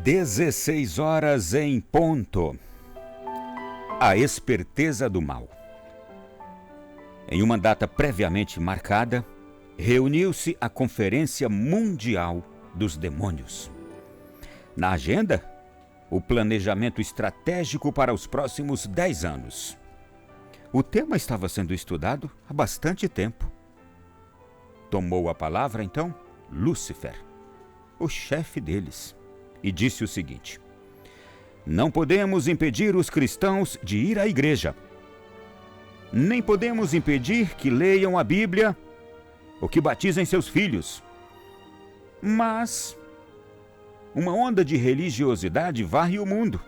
16 horas em ponto. A esperteza do mal. Em uma data previamente marcada, reuniu-se a Conferência Mundial dos Demônios. Na agenda, o planejamento estratégico para os próximos 10 anos. O tema estava sendo estudado há bastante tempo. Tomou a palavra, então, Lúcifer, o chefe deles, e disse o seguinte: não podemos impedir os cristãos de ir à igreja. Nem podemos impedir que leiam a Bíblia ou que batizem seus filhos. Mas uma onda de religiosidade varre o mundo.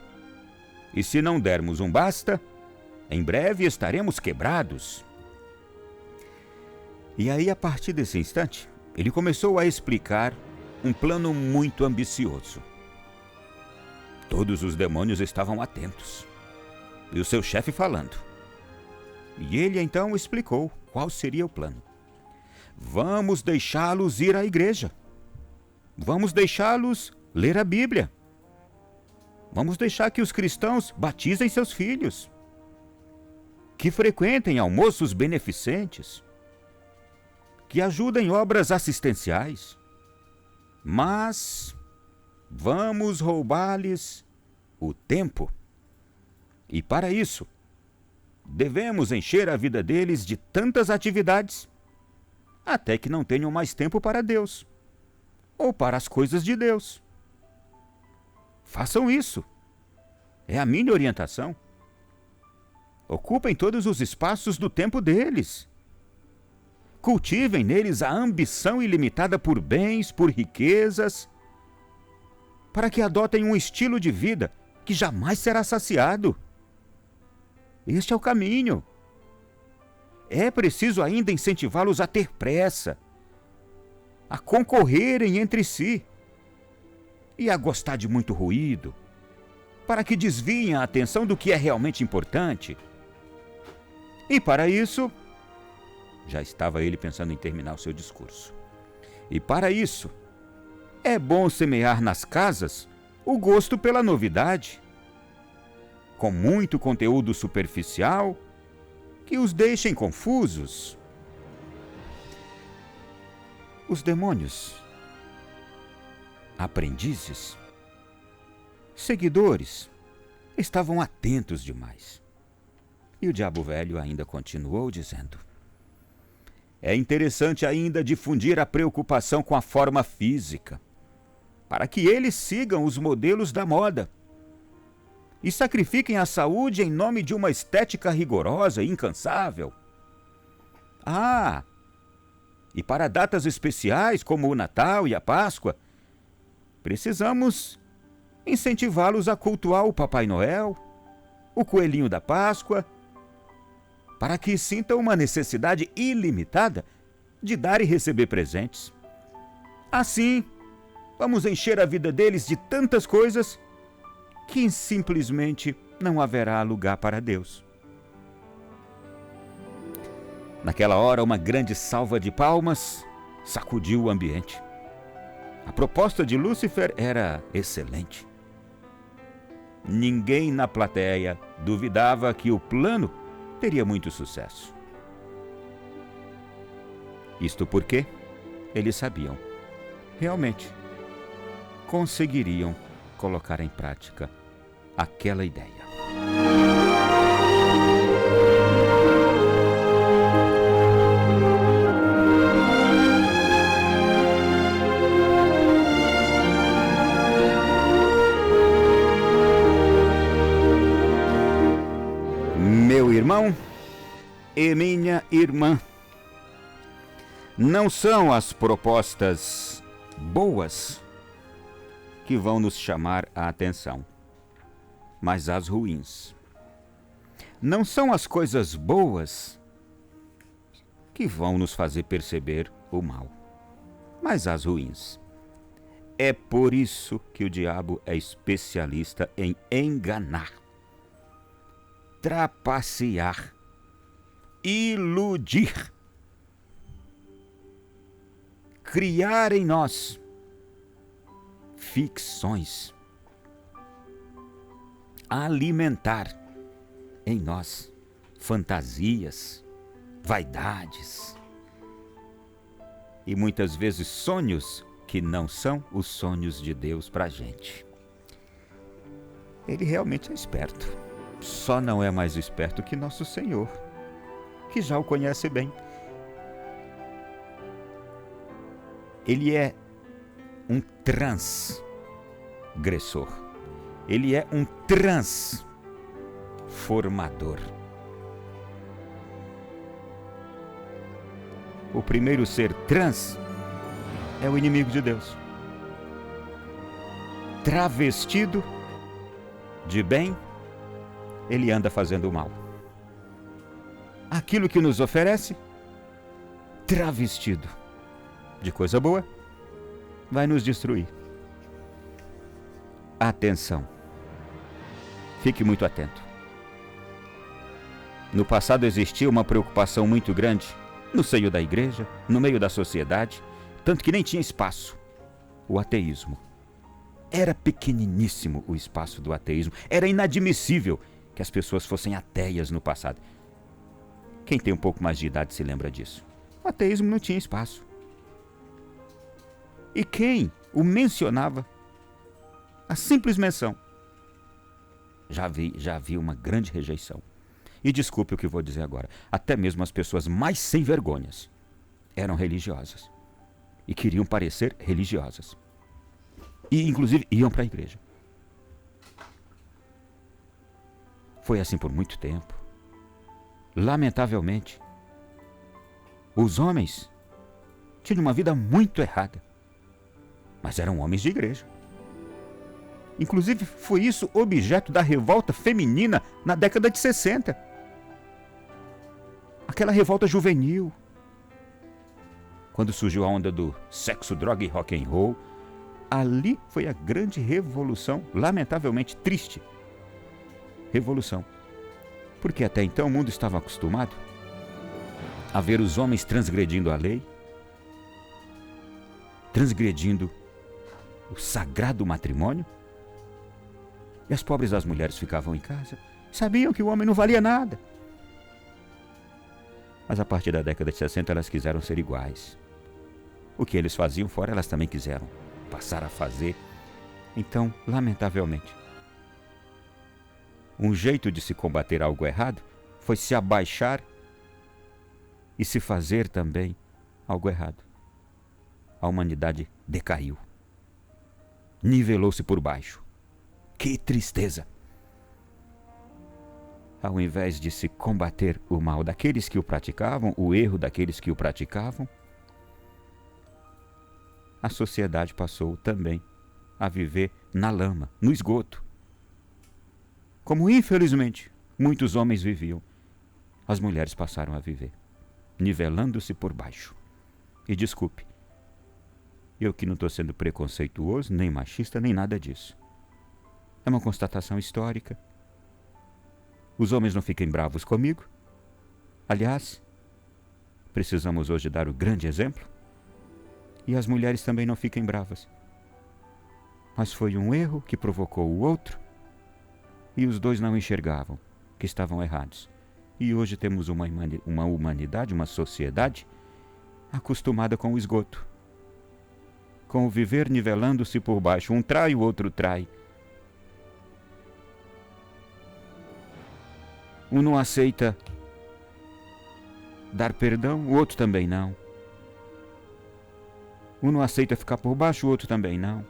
E se não dermos um basta, em breve estaremos quebrados. E aí, a partir desse instante, ele começou a explicar um plano muito ambicioso. Todos os demônios estavam atentos. E o seu chefe falando. E ele então explicou qual seria o plano. Vamos deixá-los ir à igreja. Vamos deixá-los ler a Bíblia. Vamos deixar que os cristãos batizem seus filhos. Que frequentem almoços beneficentes. Que ajudem obras assistenciais. Mas vamos roubar-lhes o tempo. E para isso, devemos encher a vida deles de tantas atividades, até que não tenham mais tempo para Deus, ou para as coisas de Deus. Façam isso. É a minha orientação. Ocupem todos os espaços do tempo deles. Cultivem neles a ambição ilimitada por bens, por riquezas, para que adotem um estilo de vida que jamais será saciado. Este é o caminho. É preciso ainda incentivá-los a ter pressa, a concorrerem entre si e a gostar de muito ruído, para que desviem a atenção do que é realmente importante. E para isso, já estava ele pensando em terminar o seu discurso. E para isso, é bom semear nas casas o gosto pela novidade, com muito conteúdo superficial que os deixem confusos. Os demônios, aprendizes, seguidores, estavam atentos demais. E o diabo velho ainda continuou dizendo: é interessante ainda difundir a preocupação com a forma física, para que eles sigam os modelos da moda e sacrifiquem a saúde em nome de uma estética rigorosa e incansável. E para datas especiais como o Natal e a Páscoa, precisamos incentivá-los a cultuar o Papai Noel, o Coelhinho da Páscoa, para que sintam uma necessidade ilimitada de dar e receber presentes. Assim, vamos encher a vida deles de tantas coisas que simplesmente não haverá lugar para Deus. Naquela hora, uma grande salva de palmas sacudiu o ambiente. A proposta de Lúcifer era excelente. Ninguém na plateia duvidava que o plano teria muito sucesso. Isto porque eles sabiam, realmente, conseguiriam colocar em prática aquela ideia. Meu irmão e minha irmã, não são as propostas boas que vão nos chamar a atenção, mas as ruins. Não são as coisas boas que vão nos fazer perceber o mal, mas as ruins. É por isso que o diabo é especialista em enganar, trapacear, iludir, criar em nós ficções alimentar em nós fantasias, vaidades e muitas vezes sonhos que não são os sonhos de Deus para a gente. Ele realmente é esperto, só não é mais esperto que nosso Senhor, que já o conhece bem. Ele é um transgressor, ele é um transformador. O primeiro ser trans é o inimigo de Deus. Travestido de bem, ele anda fazendo o mal. Aquilo que nos oferece, travestido de coisa boa, vai nos destruir. Atenção. Fique muito atento. No passado existia uma preocupação muito grande no seio da igreja, no meio da sociedade, tanto que nem tinha espaço. O ateísmo. Era pequeniníssimo o espaço do ateísmo. Era inadmissível que as pessoas fossem ateias no passado. Quem tem um pouco mais de idade se lembra disso. O ateísmo não tinha espaço. E quem o mencionava, a simples menção, já havia uma grande rejeição. E desculpe o que vou dizer agora, até mesmo as pessoas mais sem vergonhas eram religiosas e queriam parecer religiosas. E inclusive iam para a igreja. Foi assim por muito tempo. Lamentavelmente, os homens tinham uma vida muito errada, mas eram homens de igreja. Inclusive, foi isso objeto da revolta feminina na década de 60. Aquela revolta juvenil. Quando surgiu a onda do sexo, droga e rock and roll, ali foi a grande revolução, lamentavelmente triste revolução. Porque até então o mundo estava acostumado a ver os homens transgredindo a lei, transgredindo o sagrado matrimônio, e as pobres das mulheres ficavam em casa, sabiam que o homem não valia nada. Mas a partir da década de 60 elas quiseram ser iguais. O que eles faziam fora, elas também quiseram passar a fazer. Então, lamentavelmente, um jeito de se combater algo errado foi se abaixar e se fazer também algo errado. A humanidade decaiu. Nivelou-se por baixo. Que tristeza! Ao invés de se combater o mal daqueles que o praticavam, o erro daqueles que o praticavam, a sociedade passou também a viver na lama, no esgoto. Como infelizmente muitos homens viviam, as mulheres passaram a viver, nivelando-se por baixo. E desculpe, eu que não estou sendo preconceituoso, nem machista, nem nada disso. É uma constatação histórica. Os homens não fiquem bravos comigo. Aliás, precisamos hoje dar o grande exemplo. E as mulheres também não fiquem bravas. Mas foi um erro que provocou o outro, e os dois não enxergavam que estavam errados. E hoje temos uma humanidade, uma sociedade acostumada com o esgoto, com o viver nivelando-se por baixo. Um trai, o outro trai. Um não aceita dar perdão, o outro também não. Um não aceita ficar por baixo, o outro também não.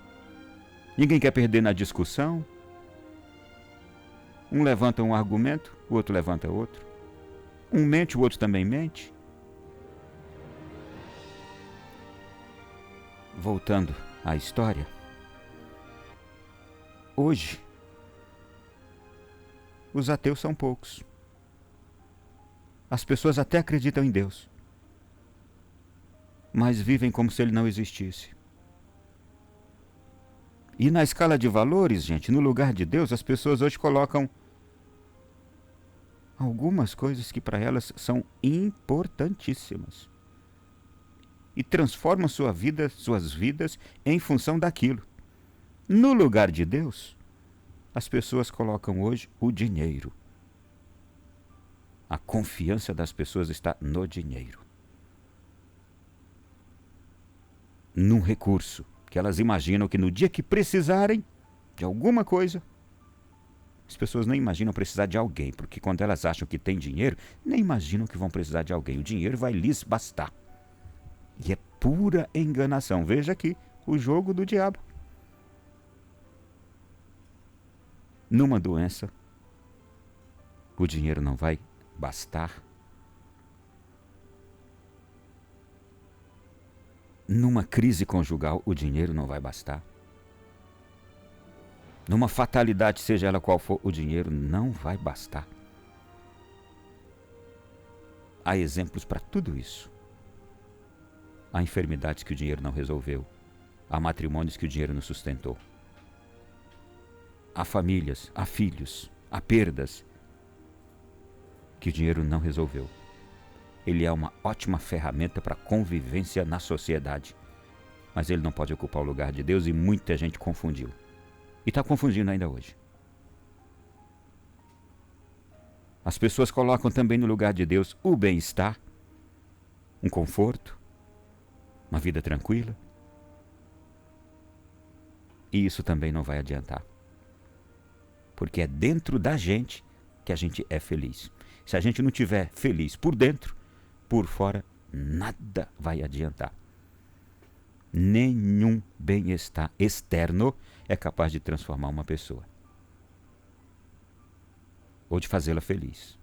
Ninguém quer perder na discussão. Um levanta um argumento, o outro levanta outro. Um mente, o outro também mente. Voltando à história. Hoje, os ateus são poucos. As pessoas até acreditam em Deus, mas vivem como se ele não existisse. E na escala de valores, gente, no lugar de Deus, as pessoas hoje colocam algumas coisas que para elas são importantíssimas. E transformam suas vidas em função daquilo. No lugar de Deus, As pessoas colocam hoje o dinheiro. A confiança das pessoas está no dinheiro. Num recurso que elas imaginam que no dia que precisarem de alguma coisa, as pessoas nem imaginam precisar de alguém, porque quando elas acham que tem dinheiro, nem imaginam que vão precisar de alguém. O dinheiro vai lhes bastar. E é pura enganação. Veja aqui o jogo do diabo. Numa doença, o dinheiro não vai bastar. Numa crise conjugal, o dinheiro não vai bastar. Numa fatalidade, seja ela qual for, o dinheiro não vai bastar. Há exemplos para tudo isso. Há enfermidades que o dinheiro não resolveu. Há matrimônios que o dinheiro não sustentou. Há famílias, há filhos, há perdas que o dinheiro não resolveu. Ele é uma ótima ferramenta para convivência na sociedade. Mas ele não pode ocupar o lugar de Deus e muita gente confundiu. E está confundindo ainda hoje. As pessoas colocam também no lugar de Deus o bem-estar, um conforto, uma vida tranquila. E isso também não vai adiantar. Porque é dentro da gente que a gente é feliz. Se a gente não estiver feliz por dentro, por fora, nada vai adiantar. Nenhum bem-estar externo é capaz de transformar uma pessoa ou de fazê-la feliz.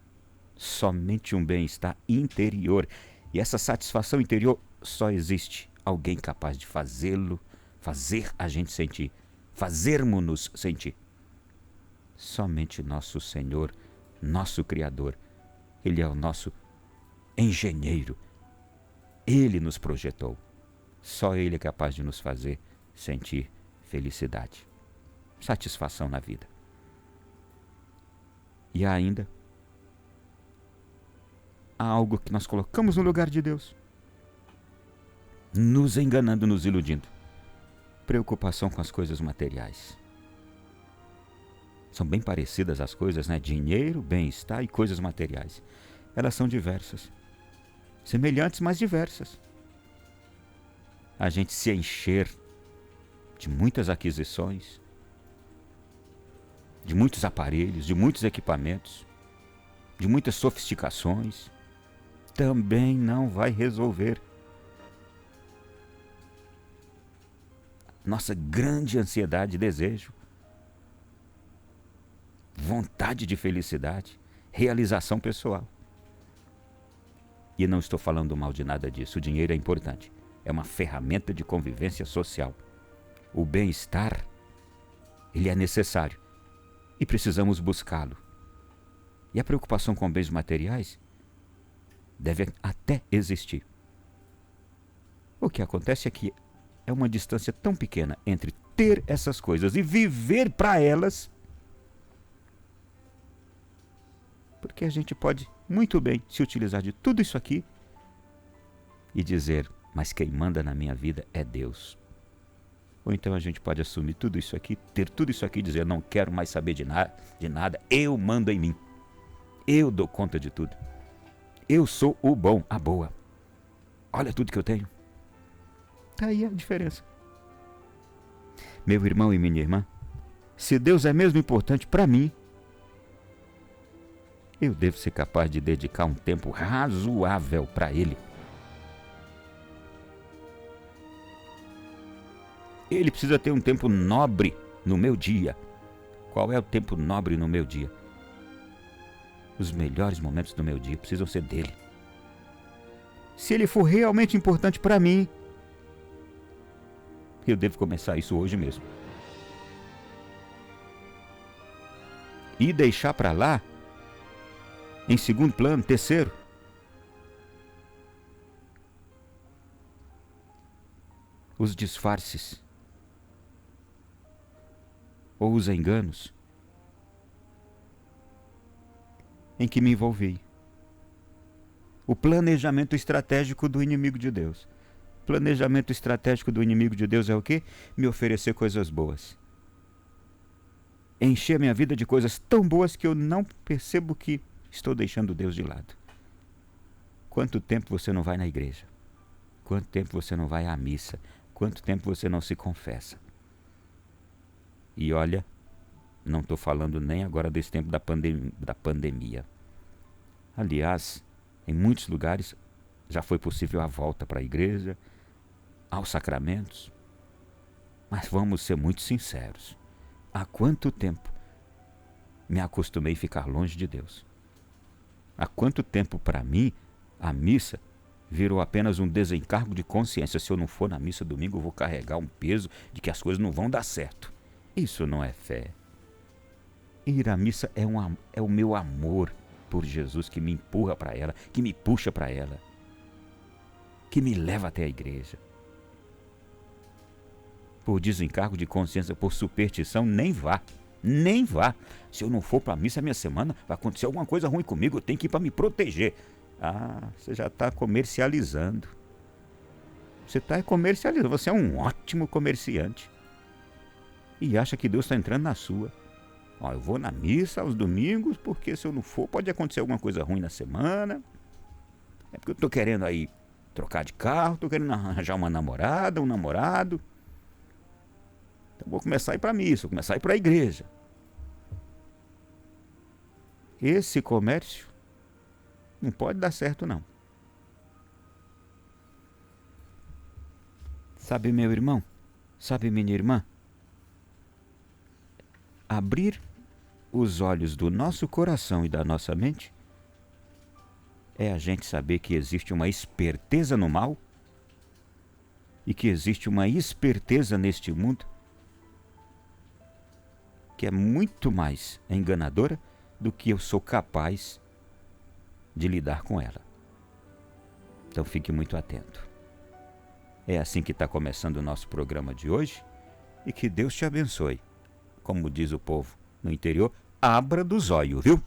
Somente um bem-estar interior. E essa satisfação interior só existe alguém capaz de fazer a gente sentir, fazermos-nos sentir. Somente nosso Senhor, nosso Criador. Ele é o nosso engenheiro. Ele nos projetou. Só Ele é capaz de nos fazer sentir felicidade, satisfação na vida. E ainda há algo que nós colocamos no lugar de Deus, nos enganando, nos iludindo. Preocupação com as coisas materiais. São bem parecidas as coisas, né? Dinheiro, bem-estar e coisas materiais. Elas são diversas. Semelhantes, mas diversas. A gente se encher de muitas aquisições, de muitos aparelhos, de muitos equipamentos, de muitas sofisticações, também não vai resolver. Nossa grande ansiedade e desejo, vontade de felicidade, realização pessoal. E não estou falando mal de nada disso, o dinheiro é importante. É uma ferramenta de convivência social. O bem-estar, ele é necessário e precisamos buscá-lo. E a preocupação com bens materiais deve até existir. O que acontece é que é uma distância tão pequena entre ter essas coisas e viver para elas, porque a gente pode muito bem se utilizar de tudo isso aqui e dizer: mas quem manda na minha vida é Deus. Ou então a gente pode assumir tudo isso aqui, ter tudo isso aqui e dizer: não quero mais saber de nada, eu mando em mim. Eu dou conta de tudo. Eu sou o bom, a boa. Olha tudo que eu tenho. Tá aí a diferença. Meu irmão e minha irmã, se Deus é mesmo importante para mim, eu devo ser capaz de dedicar um tempo razoável para Ele. Ele precisa ter um tempo nobre no meu dia. Qual é o tempo nobre no meu dia? Os melhores momentos do meu dia precisam ser dele. Se ele for realmente importante para mim, eu devo começar isso hoje mesmo. E deixar para lá, em segundo plano, terceiro, os disfarces ou os enganos em que me envolvi. O planejamento estratégico do inimigo de Deus. Planejamento estratégico do inimigo de Deus é o quê? Me oferecer coisas boas. encher a minha vida de coisas tão boas que eu não percebo que estou deixando Deus de lado. Quanto tempo você não vai na igreja? Quanto tempo você não vai à missa? Quanto tempo você não se confessa? E olha, não estou falando nem agora desse tempo da pandemia. Aliás, em muitos lugares já foi possível a volta para a igreja, aos sacramentos. Mas vamos ser muito sinceros. Há quanto tempo me acostumei a ficar longe de Deus? Há quanto tempo para mim a missa virou apenas um desencargo de consciência? Se eu não for na missa domingo, eu vou carregar um peso de que as coisas não vão dar certo. Isso não é fé. Ir à missa é o meu amor por Jesus que me empurra para ela, que me puxa para ela, que me leva até a igreja. Por desencargo de consciência, por superstição, nem vá. Nem vá. Se eu não for para a missa a minha semana, vai acontecer alguma coisa ruim comigo, eu tenho que ir para me proteger. Ah, você já está comercializando. Você está comercializando. Você é um ótimo comerciante. E acha que Deus está entrando na sua. Ó, eu vou na missa aos domingos, porque se eu não for, pode acontecer alguma coisa ruim na semana. É porque eu estou querendo aí trocar de carro, estou querendo arranjar uma namorada, um namorado. Então vou começar a ir para a missa, vou começar a ir para a igreja. Esse comércio não pode dar certo, não. Sabe, meu irmão? Sabe, minha irmã? Abrir os olhos do nosso coração e da nossa mente é a gente saber que existe uma esperteza no mal e que existe uma esperteza neste mundo que é muito mais enganadora do que eu sou capaz de lidar com ela. Então fique muito atento. É assim que está começando o nosso programa de hoje e que Deus te abençoe. Como diz o povo no interior, abra dos olhos, viu?